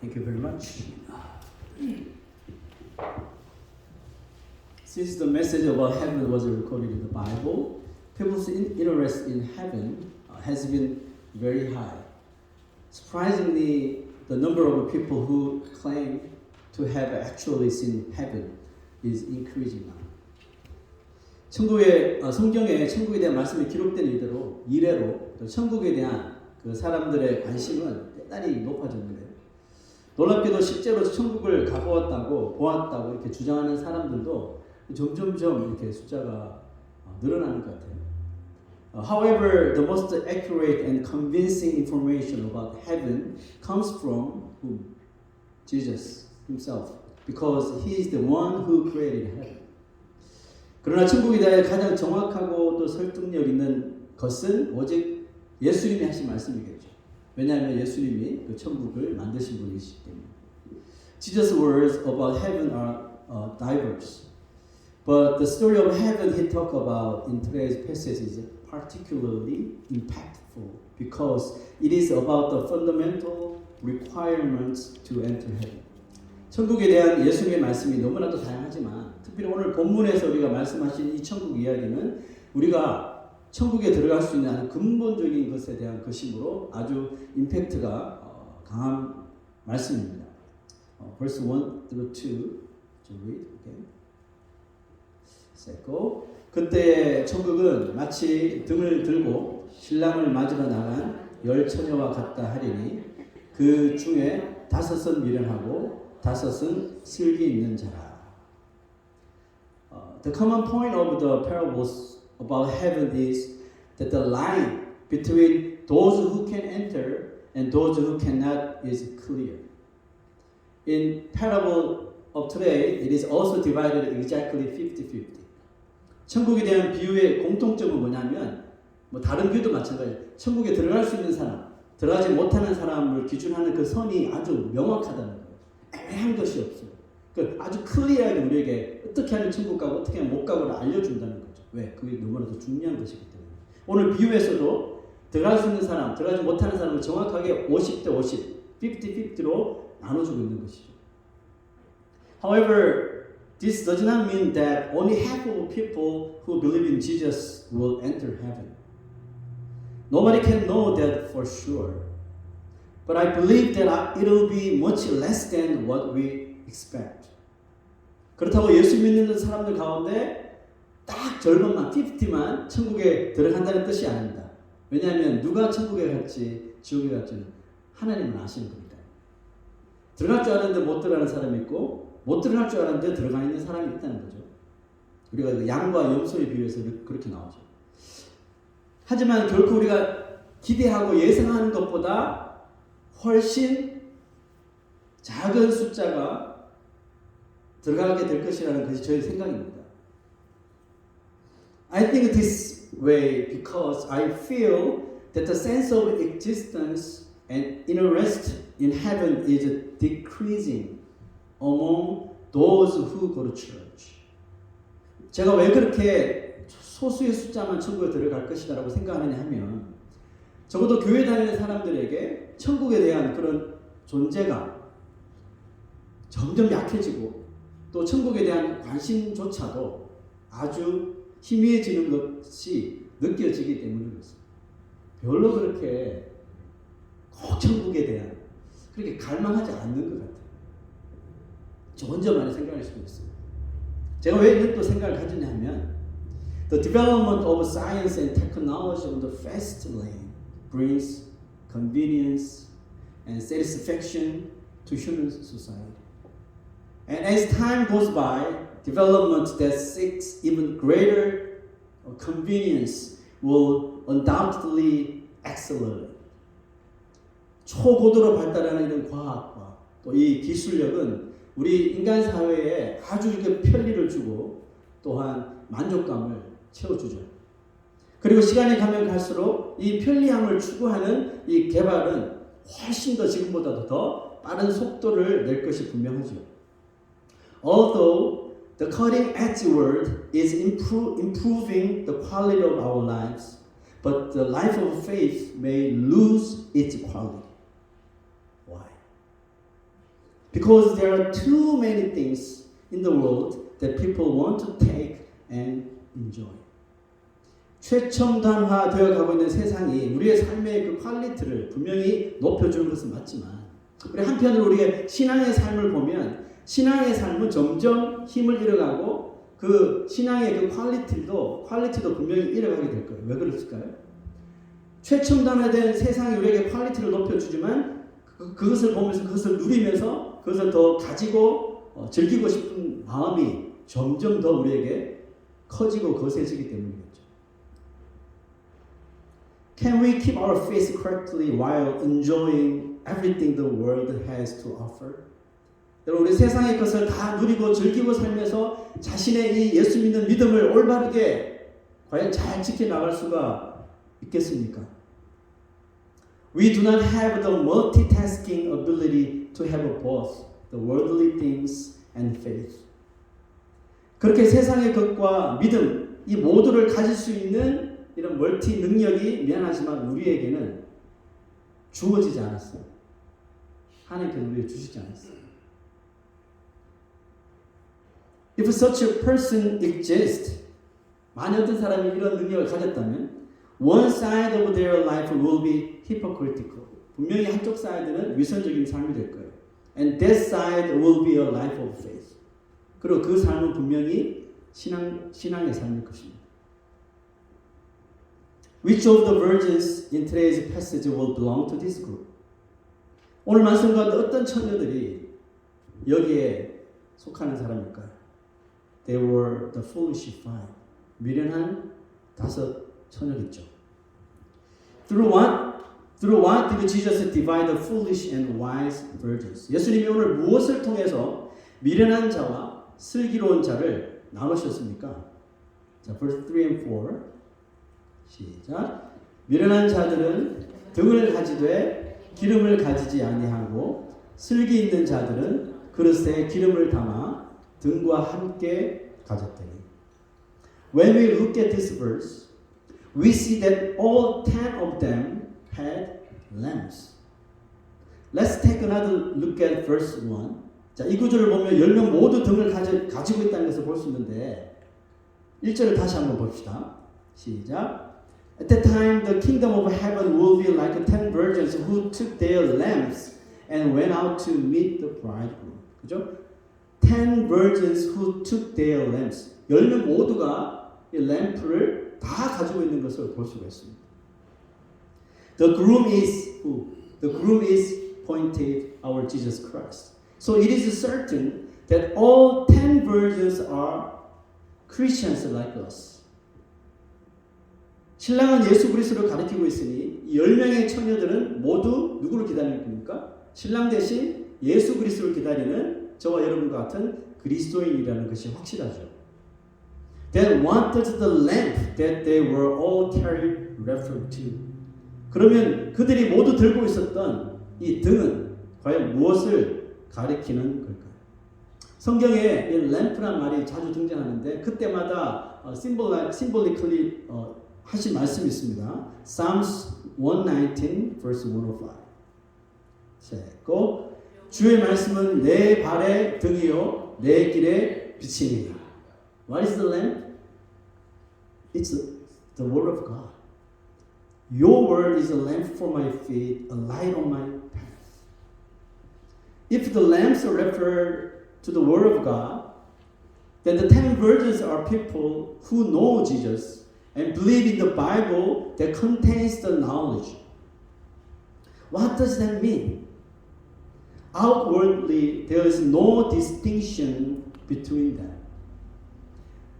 Thank you very much. Since the message about heaven was recorded in the Bible, people's interest in heaven has been very high. Surprisingly, the number of people who claim to have actually seen heaven is increasing now. 성경에 천국에 대한 말씀이 기록된 이래로 천국에 대한 그 사람들의 관심은 대단히 높아졌는데요. 놀랍게도 실제로 천국을 보았다고 이렇게 주장하는 사람들도 점점점 이렇게 숫자가 늘어나는 것 같아요. However, the most accurate and convincing information about heaven comes from whom? Jesus himself, because he is the one who created heaven. 그러나 천국에 대해 가장 정확하고 또 설득력 있는 것은 오직 예수님이 하신 말씀이겠죠. 왜냐하면 예수님이 그 천국을 만드신 분이시기 때문에. Jesus' words about heaven are diverse. But the story of heaven he talked about in today's passage is particularly impactful because it is about the fundamental requirements to enter heaven. 천국에 대한 예수님의 말씀이 너무나도 다양하지만 특별히 오늘 본문에서 우리가 말씀하신 이 천국 이야기는 우리가 천국에 들어갈 수 있는 아주 근본적인 것에 대한 것이므로 아주 임팩트가 강한 말씀입니다. Verse 1 through 2 to read again. Go. 그때 천국은 마치 등을 들고 신랑을 맞으러 나간 10 처녀와 같다 하리니 그 중에 5은 미련하고 5은 슬기 있는 자라. The common point of the parables about heaven is that the line between those who can enter and those who cannot is clear. In parable of today, it is also divided exactly 50-50. 천국에 대한 비유의 공통점은 뭐냐면 다른 비유도 마찬가지예요. 천국에 들어갈 수 있는 사람, 들어가지 못하는 사람을 기준하는 그 선이 아주 명확하다는 거예요. 애매한 것이 없어요. 그러니까 아주 클리어하게 우리에게 어떻게 하면 천국 가고 어떻게 하면 못 가고를 알려준다는 거죠. 왜? 그게 너무나도 중요한 것이기 때문에. 오늘 비유에서도 들어갈 수 있는 사람, 들어가지 못하는 사람을 정확하게 50대 50, 50-50로 나눠주고 있는 것이죠. However, this does not mean that only half of people who believe in Jesus will enter heaven. Nobody can know that for sure. But I believe that it will be much less than what we expect. 그렇다고 예수 믿는 사람들 가운데 딱 절반만, 50만 천국에 들어간다는 뜻이 아닙니다. 왜냐하면 누가 천국에 갈지 지옥에 갈지는 하나님은 아시는 겁니다. 들어갈 줄 아는데 못 들어가는 사람이 있고 못 들어갈 줄 알았는데 들어가 있는 사람이 있다는 거죠. 우리가 양과 염소에 비유해서 그렇게 나오죠. 하지만 결코 우리가 기대하고 예상하는 것보다 훨씬 작은 숫자가 들어가게 될 것이라는 것이 저의 생각입니다. I think this way because I feel that the sense of existence and interest in heaven is decreasing among those who go to church. 제가 왜 그렇게 소수의 숫자만 천국에 들어갈 것이다라고 생각하느냐 하면 적어도 교회 다니는 사람들에게 천국에 대한 그런 존재가 점점 약해지고 또 천국에 대한 관심조차도 아주 희미해지는 것이 느껴지기 때문인 것입니다. 별로 그렇게 꼭 천국에 대한 그렇게 갈망하지 않는 것 같아요. 저 혼자만의 생각일 수도 있어요. 제가 왜 이런 또 생각을 가지냐 하면 The development of science and technology on the fast lane brings convenience and satisfaction to human society. And as time goes by, development that seeks even greater convenience will undoubtedly accelerate. 초고도로 발달하는 이런 과학과 또 이 기술력은 우리 인간 사회에 아주 이렇게 편리를 주고 또한 만족감을 채워주죠. 그리고 시간이 가면 갈수록 이 편리함을 추구하는 이 개발은 훨씬 더 지금보다도 더 빠른 속도를 낼 것이 분명하죠. Although the cutting edge world is improving the quality of our lives, but the life of faith may lose its quality. Why? Because there are too many things in the world that people want to take and enjoy. 최첨단화 되어 가고 있는 세상이 우리의 삶의 그 퀄리티를 분명히 높여주는 것은 맞지만 우리 한편으로 우리의 신앙의 삶을 보면 신앙의 삶은 점점 힘을 잃어가고 그 신앙의 그 퀄리티도 분명히 잃어가게 될 거예요. 왜 그랬을까요? 최첨단화된 세상이 우리에게 퀄리티를 높여주지만 그것을 보면서 그것을 누리면서 그것을 더 가지고 즐기고 싶은 마음이 점점 더 우리에게 커지고 거세지기 때문이겠죠. Can we keep our faith correctly while enjoying everything the world has to offer? 여러분 우리 세상의 것을 다 누리고 즐기고 살면서 자신의 이 예수 믿는 믿음을 올바르게 과연 잘 지켜나갈 수가 있겠습니까? We do not have the multitasking ability to have both the worldly things and faith. 그렇게 세상의 것과 믿음 이 모두를 가질 수 있는 이런 멀티 능력이 미안하지만 우리에게는 주어지지 않았어요. 하나님께서 우리에게 주시지 않았어요. If such a person exists, 만약 어떤 사람이 이런 능력을 가졌다면 one side of their life will be hypocritical. 분명히 한쪽 사이드는 위선적인 삶이 될 거예요. And that side will be a life of faith. 그리고 그 삶은 분명히 신앙의 삶일 것입니다. Which of the virgins in today's passage will belong to this group? 오늘 말씀 가운데 어떤 처녀들이 여기에 속하는 사람일까요? They were the foolish five. 미련한 5 처녀겠죠. Through what did Jesus divide the foolish and wise virgins? 예수님이 오늘 무엇을 통해서 미련한 자와 슬기로운 자를 나누셨습니까? 자, verse 3 and 4. 시작. 미련한 자들은 등을 가지되 기름을 가지지 아니하고 슬기 있는 자들은 그릇에 기름을 담아 등과 함께 가졌더니. When we look at this verse, we see that all 10 of them had lamps. Let's take another look at verse 1. 자, 이 구절을 보면 10명 모두 등을 가지고 있다는 것을 볼 수 있는데 1절을 다시 한번 봅시다. 시작. At that time, the kingdom of heaven will be like 10 virgins who took their lamps and went out to meet the bridegroom. 그죠? 10 virgins who took their lamps. 10명 모두가 이 램프를 다 가지고 있는 것을 볼 수가 있습니다. The groom is who? The groom is pointed our Jesus Christ. So it is certain that all 10 virgins are Christians like us. 신랑은 예수 그리스도를 가리키고 있으니 10명의 처녀들은 모두 누구를 기다리는 겁니까? 신랑 대신 예수 그리스도를 기다리는 저와 여러분과 같은 그리스도인이라는 것이 확실하죠. Then what does the lamp that they were all carried refer to? 그러면 그들이 모두 들고 있었던 이 등은 과연 무엇을 가리키는 걸까요? 성경에 이 램프란 말이 자주 등장하는데 그때마다 symbolically 하신 말씀이 있습니다. Psalms 119 verse 105. 자, 주의 말씀은 내 발의 등이요 내 길의 빛이니라. What is the lamp? It's the word of God. Your word is a lamp for my feet, a light on my path. If the lamps refer to the word of God, then the 10 virgins are people who know Jesus and believe in the Bible that contains the knowledge. What does that mean? Outwardly, there is no distinction between them.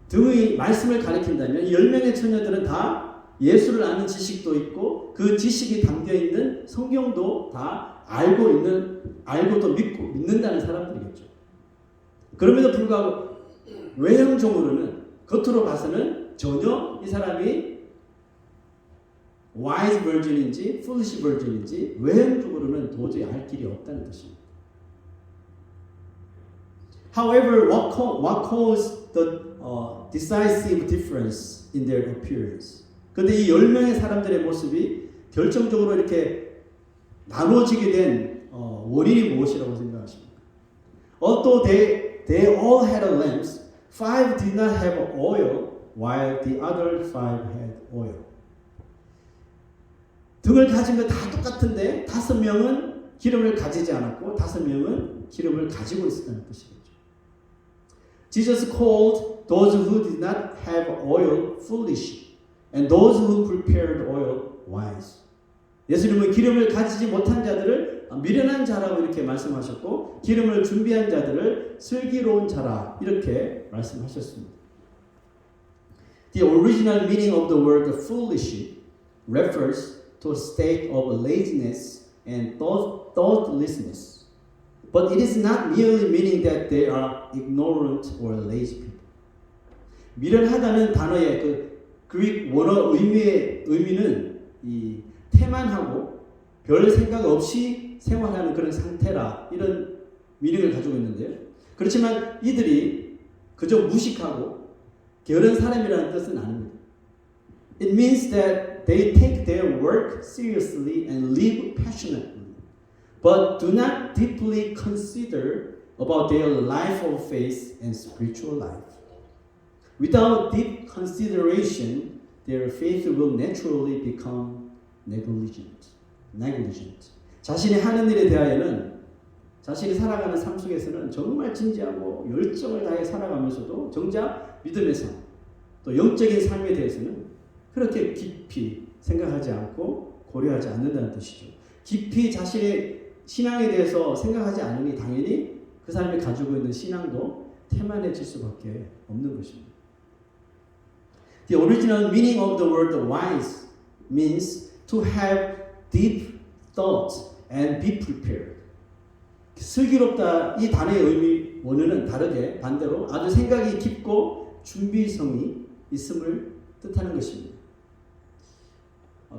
등의 말씀을 가리킨다면 10명의 처녀들은 다 예수를 아는 지식도 있고 그 지식이 담겨있는 성경도 다 알고도 믿고 믿는다는 사람들이겠죠. 그럼에도 불구하고 외형적으로는 겉으로 봐서는 전혀 이 사람이 wise virgin인지 foolish virgin인지 외형적으로는 도저히 알 길이 없다는 것입니다. However, what caused the decisive difference in their appearance? 그런데 이 10명의 사람들의 모습이 결정적으로 이렇게 나눠지게 된 원인이 무엇이라고 생각하십니까? Although they all had lamps, 5 did not have oil, while the other 5 had oil. 등을 가진 거 다 똑같은데 5명은 기름을 가지지 않았고 5명은 기름을 가지고 있었다는 뜻이겠죠. Jesus called those who did not have oil foolish, and those who prepared oil wise. 예수님은 기름을 가지지 못한 자들을 미련한 자라고 이렇게 말씀하셨고 기름을 준비한 자들을 슬기로운 자라 이렇게 말씀하셨습니다. The original meaning of the word foolish refers to a state of laziness and thoughtlessness. But it is not merely meaning that they are ignorant or lazy people. 미련하다는 단어의 그 그릭 원어 의미는 이 태만하고 별 생각 없이 생활하는 그런 상태라 이런 미닝을 가지고 있는데요. 그렇지만 이들이 그저 무식하고 게으른 사람이라는 뜻은 아닙니다. It means that they take their work seriously and live passionately, but do not deeply consider about their life of faith and spiritual life. Without deep consideration, their faith will naturally become negligent. 자신이 하는 일에 대하여는 자신이 살아가는 삶 속에서는 정말 진지하고 열정을 다해 살아가면서도 정작 믿음의 삶, 또 영적인 삶에 대해서는 그렇게 깊이 생각하지 않고 고려하지 않는다는 뜻이죠. 깊이 자신의 신앙에 대해서 생각하지 않으니 당연히 그 사람이 가지고 있는 신앙도 태만해질 수밖에 없는 것입니다. The original meaning of the word wise means to have deep thoughts and be prepared. 슬기롭다 이 단어의 의미 원어는 다르게 반대로 아주 생각이 깊고 준비성이 있음을 뜻하는 것입니다.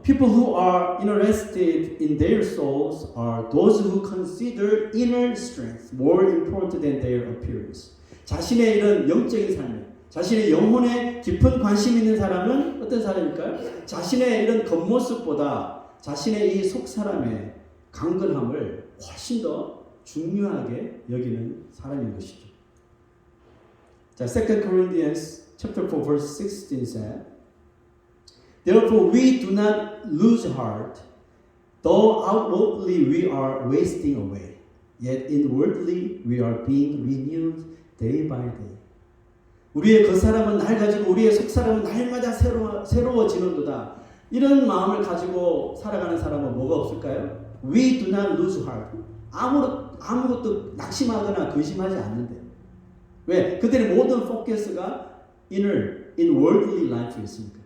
People who are interested in their souls are those who consider inner strength more important than their appearance. 자신의 이런 영적인 삶에 자신의 영혼에 깊은 관심 있는 사람은 어떤 사람일까요? 자신의 이런 겉모습보다 자신의 이 속사람의 강건함을 훨씬 더 중요하게 여기는 사람인 것이죠. 자, 2 Corinthians chapter 4 verse 16 said, Therefore we do not lose heart, though outwardly we are wasting away, yet inwardly we are being renewed day by day. 우리의 겉사람은 날 가지고 우리의 속사람은 날마다 새로워지는도다. 이런 마음을 가지고 살아가는 사람은 뭐가 없을까요? We do not lose heart. 아무것도 낙심하거나 근심하지 않는데요. 왜? 그들의 모든 포커스가 inwardly life였습니다.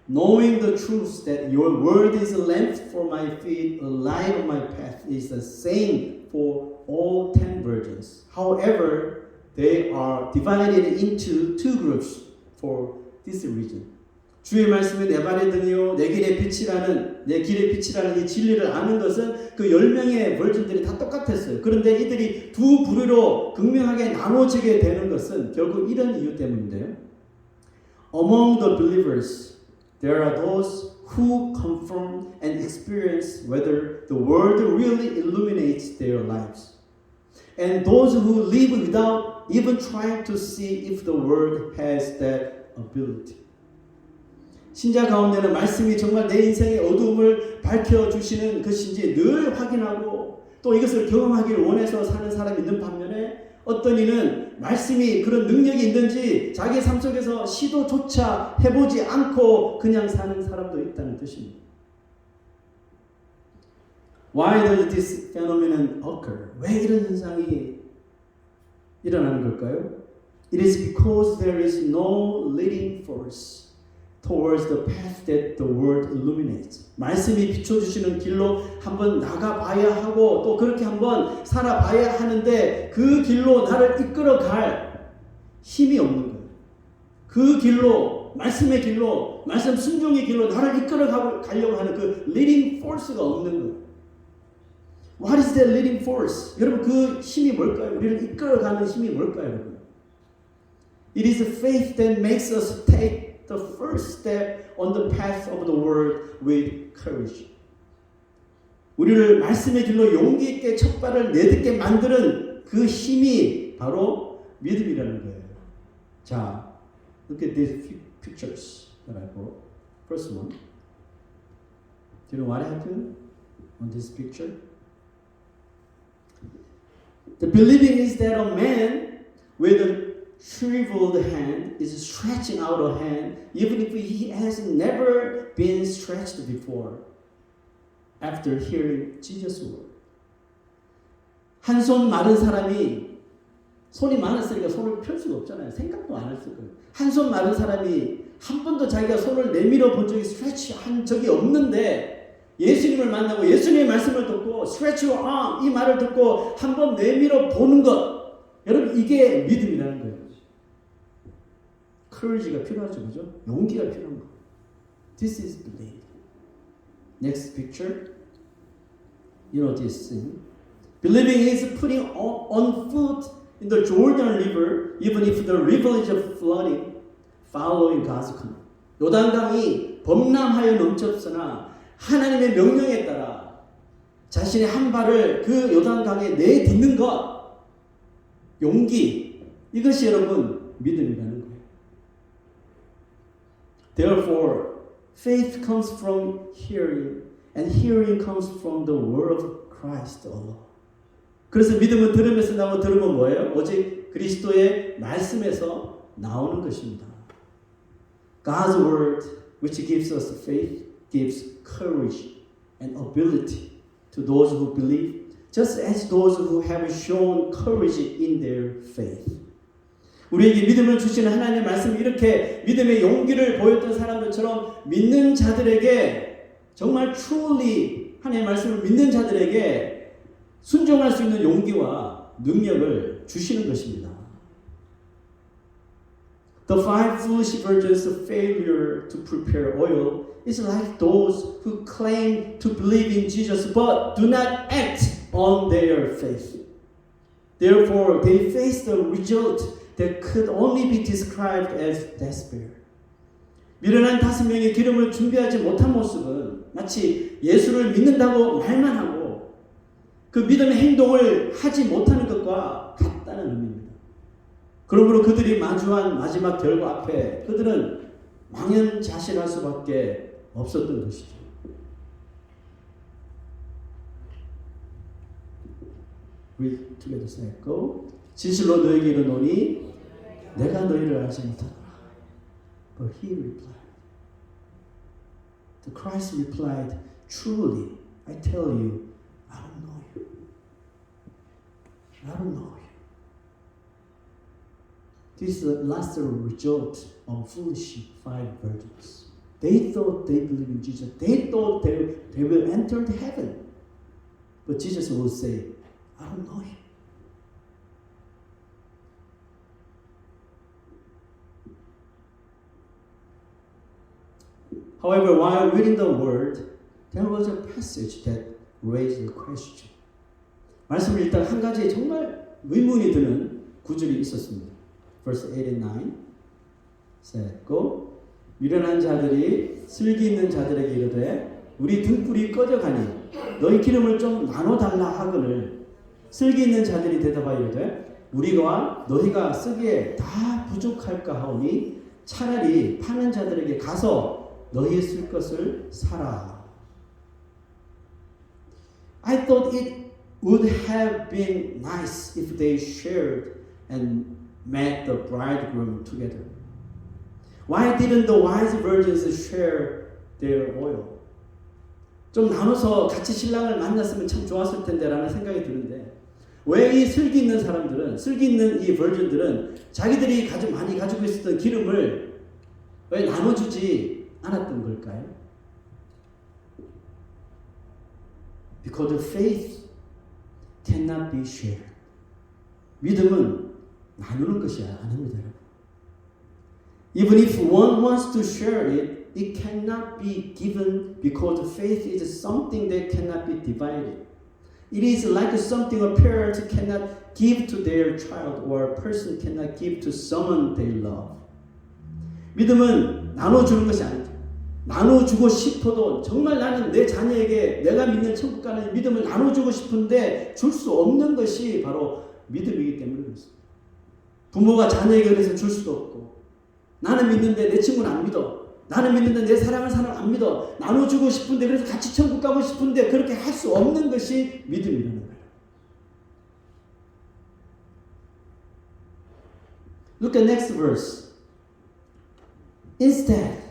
Knowing the truth that your word is a lamp for my feet, a light on my path is the same for all 10 virgins. However, they are divided into 2 groups for this reason. 주의 말씀이 내 발의 등이요 내 길의 빛이라는 이 진리를 아는 것은 그 10명의 virgin들이 다 똑같았어요. 그런데 이들이 두 부류로 극명하게 나눠지게 되는 것은 결국 이런 이유 때문인데요. Among the believers, there are those who confirm and experience whether the word really illuminates their lives, and those who live without even trying to see if the word has that ability. 신자 가운데는 말씀이 정말 내 인생의 어두움을 밝혀주시는 것인지 늘 확인하고 또 이것을 경험하기를 원해서 사는 사람이 있는 반면에 어떤 이는 말씀이 그런 능력이 있는지 자기 삶 속에서 시도조차 해보지 않고 그냥 사는 사람도 있다는 뜻입니다. Why does this phenomenon occur? 왜 이런 현상이 일어나는 걸까요? It is because there is no leading force towards the path that the word illuminates. 말씀이 비춰주시는 길로 한번 나가봐야 하고 또 그렇게 한번 살아봐야 하는데 그 길로 나를 이끌어갈 힘이 없는 거예요. 그 길로 말씀의 길로 말씀 순종의 길로 나를 이끌어가려고 하는 그 leading force가 없는 거예요. What is that leading force? 여러분 그 힘이 뭘까요? 우리를 이끌어가는 힘이 뭘까요? 여러분? It is the faith that makes us take the first step on the path of the word with courage. 우리를 말씀의 길로 용기 있게 첫 발을 내딛게 만드는 그 힘이 바로 믿음이라는 거예요. 자, look at these pictures that I brought. First one. Do you know what happened on this picture? The believing is that a man with a shriveled hand is stretching out a hand even if he has never been stretched before after hearing Jesus' word. 한 손 마른 사람이 손이 많았으니까 손을 펼 수가 없잖아요. 생각도 안 했을 거예요. 한 손 마른 사람이 한 번도 자기가 손을 내밀어 본 적이 스트레치 한 적이 없는데 예수님을 만나고 예수님의 말씀을 듣고 stretch your arm 이 말을 듣고 한 번 내밀어 보는 것, 여러분 이게 믿음이라는 거예요. courage가 필요하죠, 그죠? 용기가 필요한 거. This is belief. Next picture. You know this thing. Believing is putting on foot in the Jordan River, even if the river is flooding, following God's command. 요단강이 범람하여 넘쳤으나 하나님의 명령에 따라 자신의 한 발을 그 요단강에 내딛는 것, 용기, 이것이 여러분 믿음이라는 거예요. Therefore, faith comes from hearing, and hearing comes from the word of Christ alone. 그래서 믿음은 들음에서 나오고 들음은 뭐예요? 오직 그리스도의 말씀에서 나오는 것입니다. God's word, which gives us faith, gives courage and ability to those who believe, just as those who have shown courage in their faith. 우리에게 믿음을 주시는 하나님의 말씀, 이렇게 믿음의 용기를 보였던 사람들처럼 믿는 자들에게 정말 truly 하나님의 말씀을 믿는 자들에게 순종할 수 있는 용기와 능력을 주시는 것입니다. The five foolish virgins' failure to prepare oil is like those who claim to believe in Jesus but do not act on their faith. Therefore, they face the result that could only be described as despair. 미련한 5명의 기름을 준비하지 못한 모습은 마치 예수를 믿는다고 말만 하고 그 믿음의 행동을 하지 못하는 것과 같다는 의미입니다. 그러므로 그들이 마주한 마지막 결과 앞에 그들은 망연자실할 수밖에 없었던 것이죠. Read together, say, go. 진실로 너에게 이르노니 내가 너희를 알지 못하노라. But he replied. The Christ replied, truly, I tell you, I don't know you. I don't know you. This is the last result of foolish 5 virgins. They thought they believed in Jesus. They thought they will enter heaven. But Jesus will say, I don't know you. However, while reading the word, there was a passage that raised a question. 말씀을 읽다가 한 가지 정말 의문이 드는 구절이 있었습니다. Verse 8 and 9. Set, go. 미련한 자들이 슬기 있는 자들에게 이르되 우리 등불이 꺼져가니 너희 기름을 좀 나눠달라 하거늘 슬기 있는 자들이 대답하여 이르되 우리가 너희가 쓰기에 다 부족할까 하오니 차라리 파는 자들에게 가서 너희 쓸 것을 사라. I thought it would have been nice if they shared and met the bridegroom together. Why didn't the wise virgins share their oil? 좀 나눠서 같이 신랑을 만났으면 참 좋았을 텐데라는 생각이 드는데 왜 이 슬기 있는 사람들은, 슬기 있는 이 virgin들은 자기들이 많이 가지고 있었던 기름을 왜 나눠주지 않았던 걸까요? Because faith cannot be shared. 믿음은 나누는 것이 아닙니다, 여러분. Even if one wants to share it, it cannot be given because faith is something that cannot be divided. It is like something a parent cannot give to their child or a person cannot give to someone they love. 믿음은 나눠주는 것이 아니죠. 나눠주고 싶어도 정말 나는 내 자녀에게 내가 믿는 천국 가는 믿음을 나눠주고 싶은데 줄 수 없는 것이 바로 믿음이기 때문에 그렇습니다. 부모가 자녀에게 그래서 줄 수도 없고 나는 믿는데 내 친구는 안 믿어. 나는 믿는데 내 사랑하는 사람 안 믿어. 나눠주고 싶은데 그래서 같이 천국 가고 싶은데 그렇게 할 수 없는 것이 믿음이라는 거예요. Look at next verse. Instead,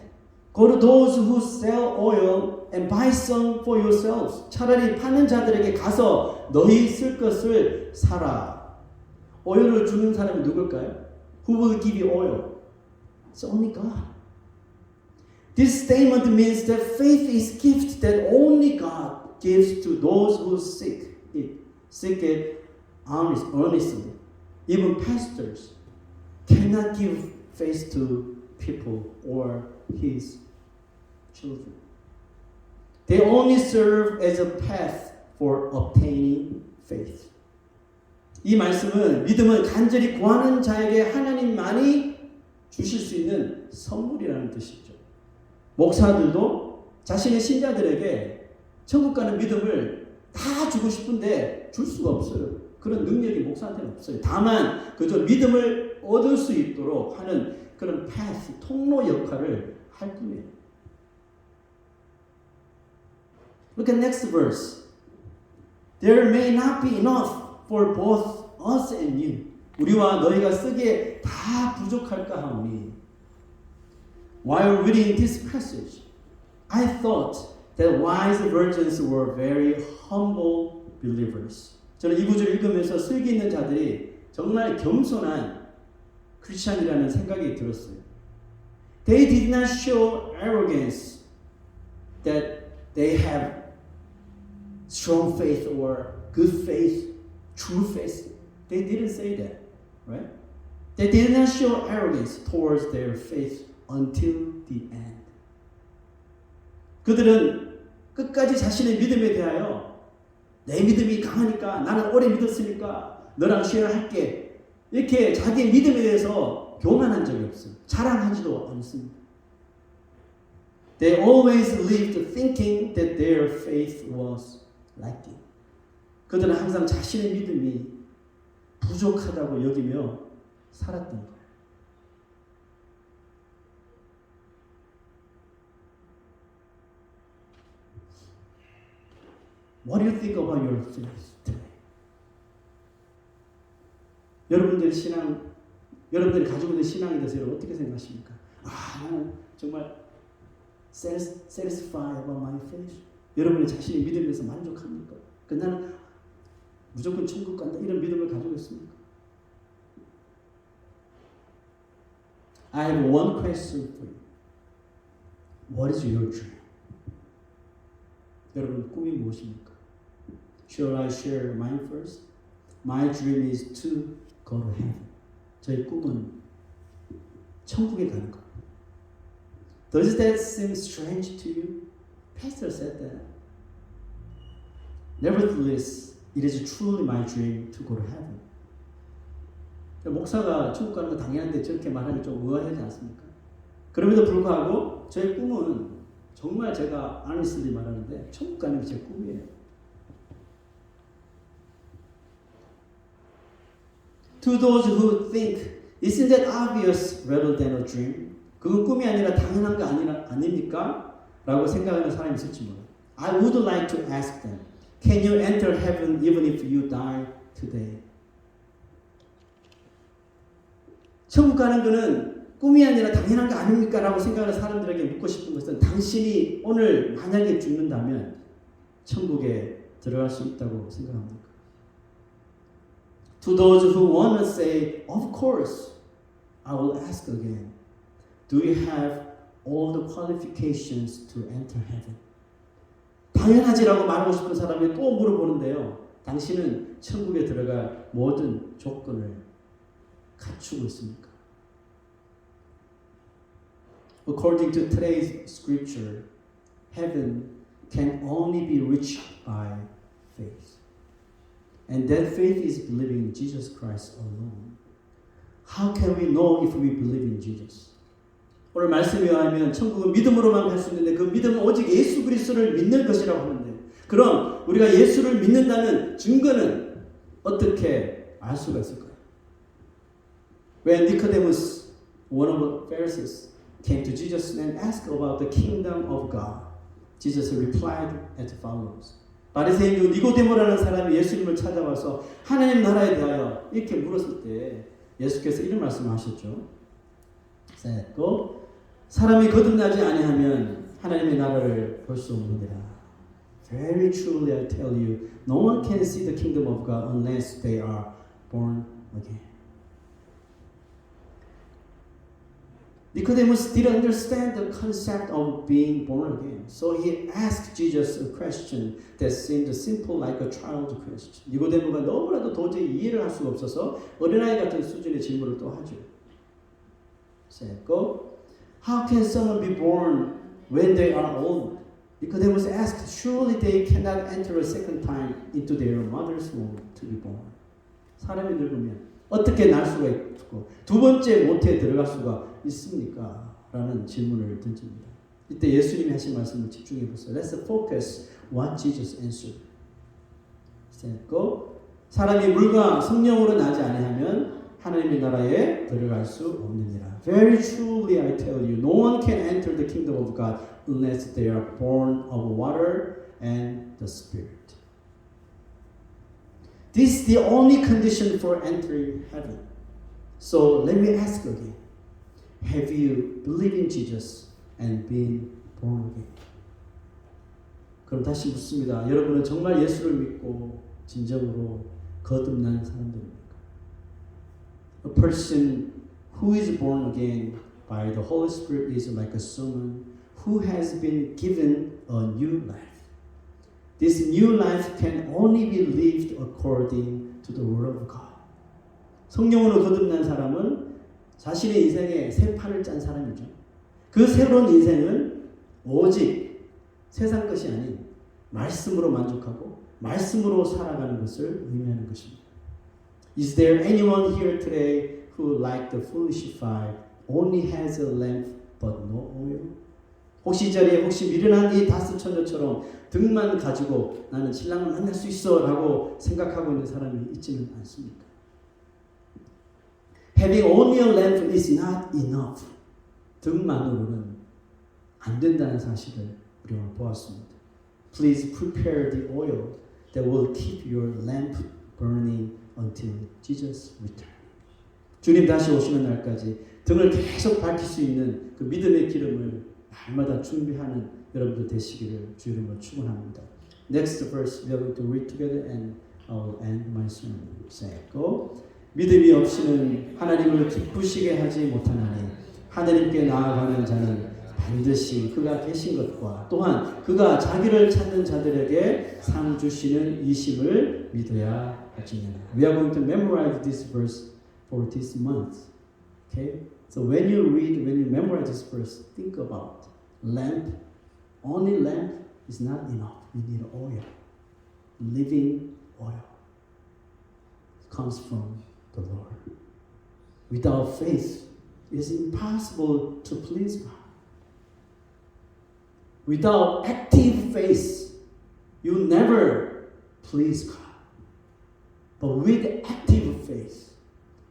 go to those who sell oil and buy some for yourselves. 차라리 파는 자들에게 가서 너희 쓸 것을 사라. 오일을 주는 사람이 누굴까요? Who will give you oil? It's only God. This statement means that faith is gift that only God gives to those who seek it earnestly. Even pastors cannot give faith to people or his children. They only serve as a path for obtaining faith. 이 말씀은 믿음은 간절히 구하는 자에게 하나님만이 주실 수 있는 선물이라는 뜻이죠. 목사들도 자신의 신자들에게 천국 가는 믿음을 다 주고 싶은데 줄 수가 없어요. 그런 능력이 목사한테는 없어요. 다만 그저 믿음을 얻을 수 있도록 하는 그런 path, 통로 역할을 할 뿐이에요. Look at next verse. There may not be enough for both us and you. 우리와 너희가 쓰기에 다 부족할까 하오니. While reading this passage, I thought that wise virgins were very humble believers. 저는 이 구절을 읽으면서 슬기 있는 자들이 정말 겸손한 크리스천이라는 생각이 들었어요. They did not show arrogance that they have strong faith or good faith, true faith. They didn't say that, right? They did not show arrogance towards their faith until the end. 그들은 끝까지 자신의 믿음에 대하여 내 믿음이 강하니까 나는 오래 믿었으니까 너랑 쉐어할게. 이렇게 자기의 믿음에 대해서 교만한 적이 없어요. 자랑하지도 않습니다. They always lived thinking that their faith was lacking. 그들은 항상 자신의 믿음이 부족하다고 여기며 살았던 거예요. What do you think about your faith today? 여러분들이 가지고 있는 신앙에 대해서 여러분 어떻게 생각하십니까? 나는 정말 satisfied about my faith. 여러분이 자신의 믿음에 대해서 만족합니까? 나는 무조건 천국 간다 이런 믿음을 가지고 있습니까? I have one question for you. What is your dream? 여러분 꿈이 무엇입니까? Shall I share mine first? My dream is to go to heaven. 저의 꿈은 천국에 가는 것. Does that seem strange to you? Pastor said that. Nevertheless, it is truly my dream to go to heaven. 목사가 천국 가는 거 당연한데 저렇게 말하기 좀 의아하지 않습니까? 그럼에도 불구하고 저의 꿈은 정말 제가 honestly 말하는데 천국 가는 게 제 꿈이에요. To those who think, isn't that obvious rather than a dream? 그건 꿈이 아니라 당연한 거 아닙니까? 라고 생각하는 사람이 있을지 몰라요. I would like to ask them, can you enter heaven even if you die today? 천국 가는 거는 꿈이 아니라 당연한 거 아닙니까? 라고 생각하는 사람들에게 묻고 싶은 것은 당신이 오늘 만약에 죽는다면 천국에 들어갈 수 있다고 생각합니까? To those who want to say, of course, I will ask again, do you have all the qualifications to enter heaven? 당연하지라고 말하고 싶은 사람이 또 물어보는데요. 당신은 천국에 들어갈 모든 조건을 갖추고 있습니까? According to today's scripture, heaven can only be reached by faith. And that faith is believing in Jesus Christ alone. How can we know if we believe in Jesus? 오늘 말씀에 의하면 천국은 믿음으로만 갈 수 있는데 그 믿음은 오직 예수 그리스도를 믿는 것이라고 하는데, 그럼 우리가 예수를 믿는다는 증거는 어떻게 알 수가 있을까요? When Nicodemus, one of the Pharisees, came to Jesus and asked about the kingdom of God, Jesus replied as follows. 바리새인 중 니고데모라는 사람이 예수님을 찾아와서 하나님 나라에 대하여 이렇게 물었을 때 예수께서 이런 말씀을 하셨죠. 사람이 거듭나지 아니하면 하나님의 나라를 볼 수 없느니라. Very truly I tell you, no one can see the kingdom of God unless they are born again. Nicodemus didn't understand the concept of being born again. So he asked Jesus a question that seemed simple like a child question. 니고데모가 너무나도 도저히 이해를 할 수가 없어서 어린아이 같은 수준의 질문을 또 하죠. How can someone be born when they are old? Nicodemus asked, surely they cannot enter a second time into their mother's womb to be born. 사람이 늙으면 어떻게 날 수가 있고 두 번째 모태에 들어갈 수가 있습니까? 라는 질문을 던집니다. 이때 예수님이 하신 말씀을 집중해 보세요. Let's focus what Jesus answered. 사람이 물과 성령으로 나지 아니하면 하나님의 나라에 들어갈 수 없느니라. Very truly I tell you, no one can enter the kingdom of God unless they are born of water and the Spirit. This is the only condition for entering heaven. So let me ask again. Have you believed in Jesus and been born again? 그럼 다시 묻습니다. 여러분은 정말 예수를 믿고 진정으로 거듭난 사람들입니까? A person who is born again by the Holy Spirit is like someone who has been given a new life. This new life can only be lived according to the Word of God. 성령으로 거듭난 사람은 자신의 인생에 새 판을 짠 사람이죠. 그 새로운 인생은 오직 세상 것이 아닌 말씀으로 만족하고 말씀으로 살아가는 것을 의미하는 것입니다. Is there anyone here today who, like the foolish five, only has a lamp but no oil? 혹시 이 자리에 혹시 미련한 이 다스 처녀처럼 등만 가지고 나는 신랑을 만날 수 있어 라고 생각하고 있는 사람이 있지는 않습니까? Having only a lamp is not enough. 등만으로는 안 된다는 사실을 우리가 보았습니다. Please prepare the oil that will keep your lamp burning until Jesus returns. 주님 다시 오시는 날까지 등을 계속 밝힐 수 있는 그 믿음의 기름을 날마다 준비하는 여러분들 되시기를 주 이름으로 축원합니다. Next verse we are going to read together and I will end my sermon. 믿음이 없이는 하나님을 기쁘시게 하지 못하나니 하나님께 나아가는 자는 반드시 그가 계신 것과 또한 그가 자기를 찾는 자들에게 상 주시는 이심을 믿어야 할지니라. We are going to memorize this verse for this month. Okay? So when you read, when you memorize this verse, think about lamp. Only lamp is not enough. You need oil. Living oil. It comes from the Lord. Without faith, it is impossible to please God. Without active faith, you never please God. But with active faith,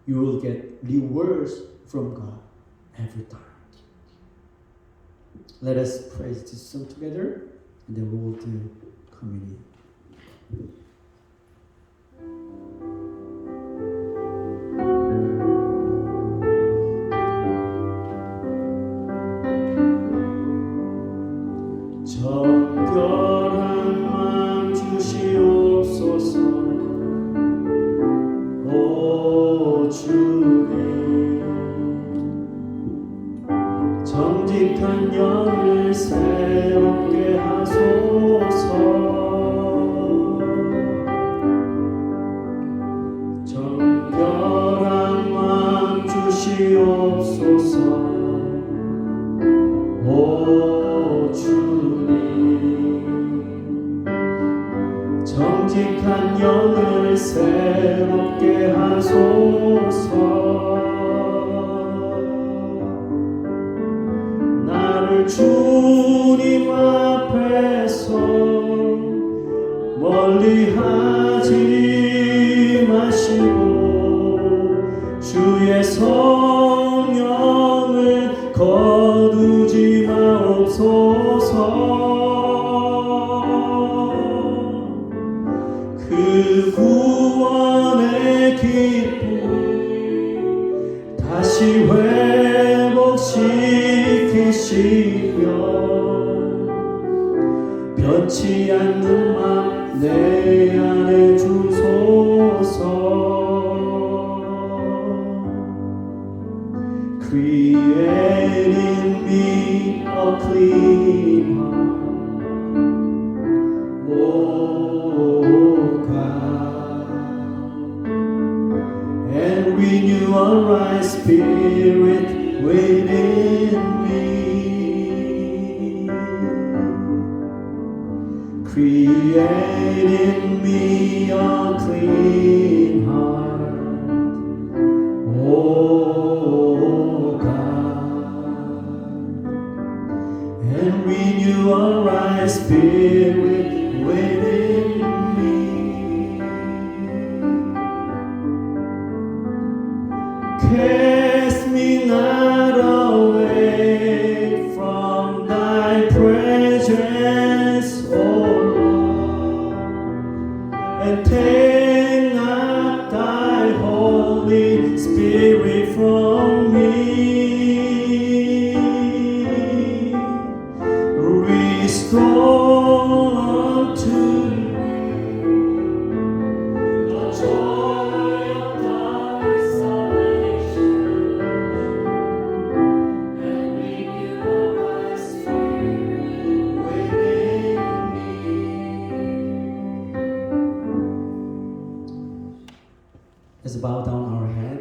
you will get rewards from God every time. Let us praise this song together, and then we will do communion. 정결한 마음 주시옵소서. 오 주님, 정직한 영을 새롭게 하소서. 정결한 마음 주시옵소서. 오 주님, 정직한 영을 새롭게 하소서. 멀리하지 마시고 주의 성령을 거두지 마옵소서. 그 구원의 기쁨 다시 회복시키시며 변치 않는 맘 내 안에 주소서. Create in me a clean heart, oh God, and renew a right spirit within me. Create in me a clean heart, oh God, and renew a right spirit within me. Cast me not away from thy presence, O Lord, and take not thy Holy Spirit from me. Restore unto me the joy of thy salvation, and renew a right spirit within me. Let's bow down our head.